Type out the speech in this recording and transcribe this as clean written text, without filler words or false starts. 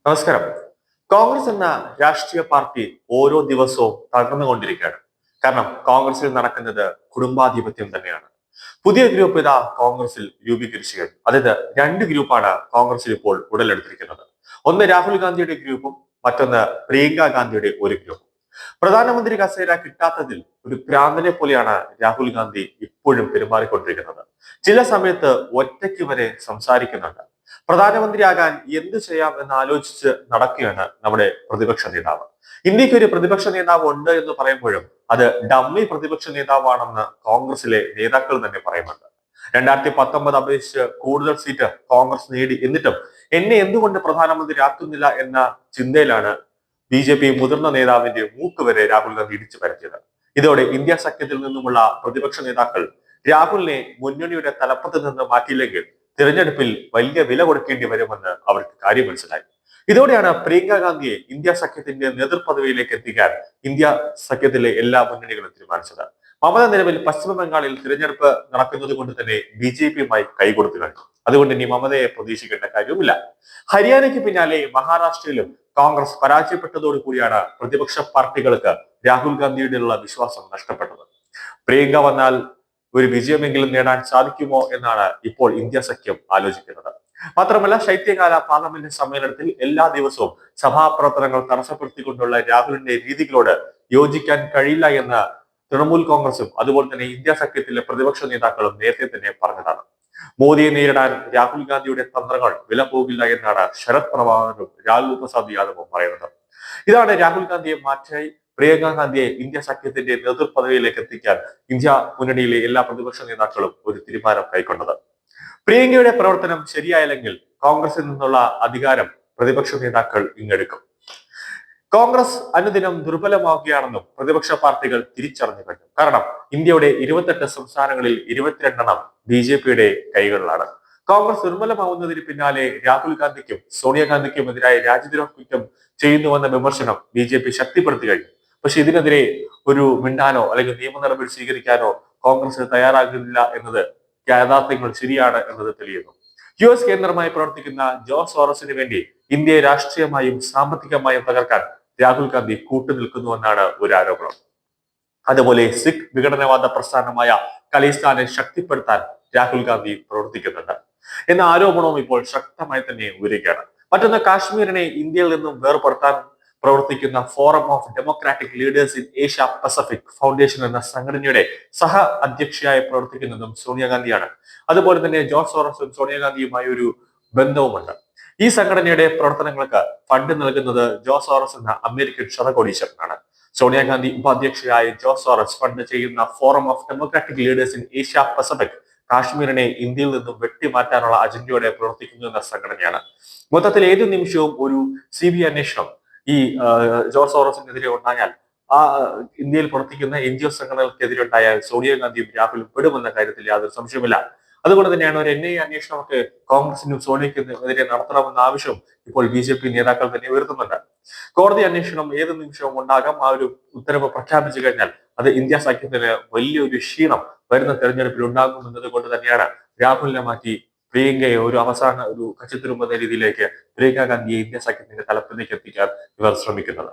നമസ്കാരം. കോൺഗ്രസ് എന്ന രാഷ്ട്രീയ പാർട്ടി ഓരോ ദിവസവും തകർന്നുകൊണ്ടിരിക്കുകയാണ്. കാരണം കോൺഗ്രസിൽ നടക്കുന്നത് കുടുംബാധിപത്യം തന്നെയാണ്. പുതിയ ഗ്രൂപ്പ് ഇതാ കോൺഗ്രസിൽ രൂപീകരിച്ചു കഴിഞ്ഞു. അതായത് രണ്ട് ഗ്രൂപ്പാണ് കോൺഗ്രസിൽ ഇപ്പോൾ ഉടലെടുത്തിരിക്കുന്നത്. ഒന്ന് രാഹുൽ ഗാന്ധിയുടെ ഗ്രൂപ്പും മറ്റൊന്ന് പ്രിയങ്ക ഗാന്ധിയുടെ ഒരു ഗ്രൂപ്പും. പ്രധാനമന്ത്രി കസേര കിട്ടാത്തതിൽ ഒരു ഭ്രാന്തനെ പോലെയാണ് രാഹുൽ ഗാന്ധി ഇപ്പോഴും പെരുമാറിക്കൊണ്ടിരിക്കുന്നത്. ചില സമയത്ത് ഒറ്റയ്ക്ക് വരെ സംസാരിക്കുന്നുണ്ട്. പ്രധാനമന്ത്രിയാകാൻ എന്ത് ചെയ്യാം എന്ന് ആലോചിച്ച് നടക്കുകയാണ് നമ്മുടെ പ്രതിപക്ഷ നേതാവ്. ഇന്ത്യക്ക് ഒരു പ്രതിപക്ഷ നേതാവ് ഉണ്ട് എന്ന് പറയുമ്പോഴും അത് ഡമ്മി പ്രതിപക്ഷ നേതാവാണെന്ന് കോൺഗ്രസിലെ നേതാക്കൾ തന്നെ പറയുന്നുണ്ട്. 2019 അപേക്ഷിച്ച് കൂടുതൽ സീറ്റ് കോൺഗ്രസ് നേടി, എന്നിട്ടും എന്നെ എന്തുകൊണ്ട് പ്രധാനമന്ത്രിയാക്കുന്നില്ല എന്ന ചിന്തയിലാണ് BJP മുതിർന്ന നേതാവിന്റെ മൂക്ക് വരെ രാഹുൽ ഗാന്ധി ഇടിച്ചു പരത്തിയത്. ഇതോടെ ഇന്ത്യ സഖ്യത്തിൽ നിന്നുമുള്ള പ്രതിപക്ഷ നേതാക്കൾ രാഹുലിനെ മുന്നണിയുടെ തലപ്പത്ത് നിന്ന് മാറ്റിയില്ലെങ്കിൽ തിരഞ്ഞെടുപ്പിൽ വലിയ വില കൊടുക്കേണ്ടി വരുമെന്ന് അവർക്ക് കാര്യം മനസ്സിലായി. ഇതോടെയാണ് പ്രിയങ്ക ഗാന്ധിയെ ഇന്ത്യ സഖ്യത്തിന്റെ നേതൃപദവിയിലേക്ക് എത്തിക്കാൻ ഇന്ത്യ സഖ്യത്തിലെ എല്ലാ മുന്നണികളും തീരുമാനിച്ചത്. മമത നിലവിൽ പശ്ചിമ ബംഗാളിൽ തിരഞ്ഞെടുപ്പ് നടക്കുന്നത് കൊണ്ട് തന്നെ BJP-യുമായി കൈകൊടുത്തു കഴിഞ്ഞു. അതുകൊണ്ട് ഇനി മമതയെ പ്രതീക്ഷിക്കേണ്ട കാര്യവുമില്ല. ഹരിയാനയ്ക്ക് പിന്നാലെ മഹാരാഷ്ട്രയിലും കോൺഗ്രസ് പരാജയപ്പെട്ടതോടു കൂടിയാണ് പ്രതിപക്ഷ പാർട്ടികൾക്ക് രാഹുൽ ഗാന്ധിയോടുള്ള വിശ്വാസം നഷ്ടപ്പെട്ടത്. പ്രിയങ്ക വന്നാൽ ഒരു വിജയമെങ്കിലും നേടാൻ സാധിക്കുമോ എന്നാണ് ഇപ്പോൾ ഇന്ത്യ സഖ്യം ആലോചിക്കുന്നത്. മാത്രമല്ല, ശൈത്യകാല പാർലമെന്റ് സമ്മേളനത്തിൽ എല്ലാ ദിവസവും സഭാപ്രവർത്തനങ്ങൾ തടസ്സപ്പെടുത്തിക്കൊണ്ടുള്ള രാഹുലിന്റെ രീതികളോട് യോജിക്കാൻ കഴിയില്ല എന്ന് തൃണമൂൽ കോൺഗ്രസും അതുപോലെ തന്നെ ഇന്ത്യ സഖ്യത്തിലെ പ്രതിപക്ഷ നേതാക്കളും നേരത്തെ തന്നെ പറഞ്ഞതാണ്. മോദിയെ നേരിടാൻ രാഹുൽ ഗാന്ധിയുടെ തന്ത്രങ്ങൾ വില പോകില്ല എന്നാണ് ശരത് പവാറും ലാലു പ്രസാദ് യാദവും പറയുന്നത്. ഇതാണ് രാഹുൽ ഗാന്ധിയെ മാറ്റി പ്രിയങ്ക ഗാന്ധിയെ ഇന്ത്യ സഖ്യത്തിന്റെ നേതൃപദവിയിലേക്ക് എത്തിക്കാൻ ഇന്ത്യ മുന്നണിയിലെ എല്ലാ പ്രതിപക്ഷ നേതാക്കളും ഒരു തീരുമാനം കൈക്കൊണ്ടത്. പ്രിയങ്കയുടെ പ്രവർത്തനം ശരിയായില്ലെങ്കിൽ കോൺഗ്രസിൽ നിന്നുള്ള അധികാരം പ്രതിപക്ഷ നേതാക്കൾ ഇങ്ങെടുക്കും. കോൺഗ്രസ് അനുദിനം ദുർബലമാവുകയാണെന്നും പ്രതിപക്ഷ പാർട്ടികൾ തിരിച്ചറിഞ്ഞു കഴിഞ്ഞു. കാരണം ഇന്ത്യയുടെ 28 സംസ്ഥാനങ്ങളിൽ 22 BJP-യുടെ കൈകളിലാണ്. കോൺഗ്രസ് ദുർബലമാവുന്നതിന് പിന്നാലെ രാഹുൽ ഗാന്ധിക്കും സോണിയാഗാന്ധിക്കും എതിരായ രാജ്യദ്രോഹ കുറ്റം ചെയ്യുന്നുവെന്ന വിമർശനം BJP ശക്തിപ്പെടുത്തി കഴിഞ്ഞു. പക്ഷെ ഇതിനെതിരെ ഒരു മിണ്ടാനോ അല്ലെങ്കിൽ നിയമ നടപടി സ്വീകരിക്കാനോ കോൺഗ്രസ് തയ്യാറാകുന്നില്ല എന്നത് യാഥാർത്ഥ്യങ്ങൾ ശരിയാണ് എന്നത് തെളിയുന്നു. US കേന്ദ്രമായി പ്രവർത്തിക്കുന്ന ജോർജ് സോറസിന് വേണ്ടി ഇന്ത്യയെ രാഷ്ട്രീയമായും സാമ്പത്തികമായും തകർക്കാൻ രാഹുൽ ഗാന്ധി കൂട്ടുനിൽക്കുന്നുവെന്നാണ് ഒരു ആരോപണം. അതുപോലെ സിഖ് വിഘടനവാദ പ്രസ്ഥാനമായ ഖലിസ്ഥാനെ ശക്തിപ്പെടുത്താൻ രാഹുൽ ഗാന്ധി പ്രവർത്തിക്കുന്നുണ്ട് എന്ന ആരോപണവും ഇപ്പോൾ ശക്തമായി തന്നെ ഉയരുകയാണ്. മറ്റൊന്ന്, കാശ്മീരിനെ ഇന്ത്യയിൽ നിന്നും വേർപെടുത്താൻ പ്രവർത്തിക്കുന്ന forum of democratic leaders in Asia Pacific foundation എന്ന സംഘടനയുടെ സഹ അധ്യക്ഷയായി പ്രവർത്തിക്കുന്നതും സോണിയാഗാന്ധിയാണ്. അതുപോലെ തന്നെ ജോർജ് സോറസും സോണിയാഗാന്ധിയുമായി ഒരു ബന്ധവുമുണ്ട്. ഈ സംഘടനയുടെ പ്രവർത്തനങ്ങൾക്ക് ഫണ്ട് നൽകുന്നത് ജോർജ് സോറസ് എന്ന American ശതകോടീശ്വരനാണ്. Sonia Gandhi ഉപാധ്യക്ഷയായ George Soros fund ചെയ്യുന്ന forum of democratic leaders in Asia Pacific കാശ്മീരിനെ ഇന്ത്യയിൽ നിന്നും വെട്ടിമാറ്റാനുള്ള അജണ്ടയോടെ പ്രവർത്തിക്കുന്നു എന്ന സംഘടനയാണ്. മൊത്തത്തിൽ ഏതു നിമിഷവും ഒരു CBI അന്വേഷണം ഈ ജോർജ് സോറസിനെതിരെ ഉണ്ടായാൽ, ആ ഇന്ത്യയിൽ പ്രവർത്തിക്കുന്ന NGO സംഘടനകൾക്കെതിരെ ഉണ്ടായാൽ സോണിയാഗാന്ധിയും രാഹുലും പെടുമെന്ന കാര്യത്തിൽ യാതൊരു സംശയമില്ല. അതുകൊണ്ട് തന്നെയാണ് ഒരു NIA അന്വേഷണമൊക്കെ കോൺഗ്രസിനും സോണിയക്കെതിരെ നടത്തണമെന്ന ആവശ്യം ഇപ്പോൾ BJP നേതാക്കൾ തന്നെ ഉയർത്തുന്നുണ്ട്. കോടതി അന്വേഷണം ഏത് നിമിഷവും ഉണ്ടാകാം. ആ ഒരു ഉത്തരവ് പ്രഖ്യാപിച്ചു കഴിഞ്ഞാൽ അത് ഇന്ത്യ സഖ്യത്തിന് വലിയൊരു ക്ഷീണം വരുന്ന തെരഞ്ഞെടുപ്പിൽ ഉണ്ടാകും എന്നത് കൊണ്ട് തന്നെയാണ് രാഹുലിനെ മാറ്റി പ്രിയങ്കയെ ഒരു അവസാന ഒരു കച്ചിത്തുരുമ്പ് എന്ന രീതിയിലേക്ക് പ്രിയങ്ക ഗാന്ധിയെ ഇന്ത്യ സഖ്യത്തിന്റെ തലപ്പത്തേക്ക് എത്തിക്കാൻ ഇവർ ശ്രമിക്കുന്നത്.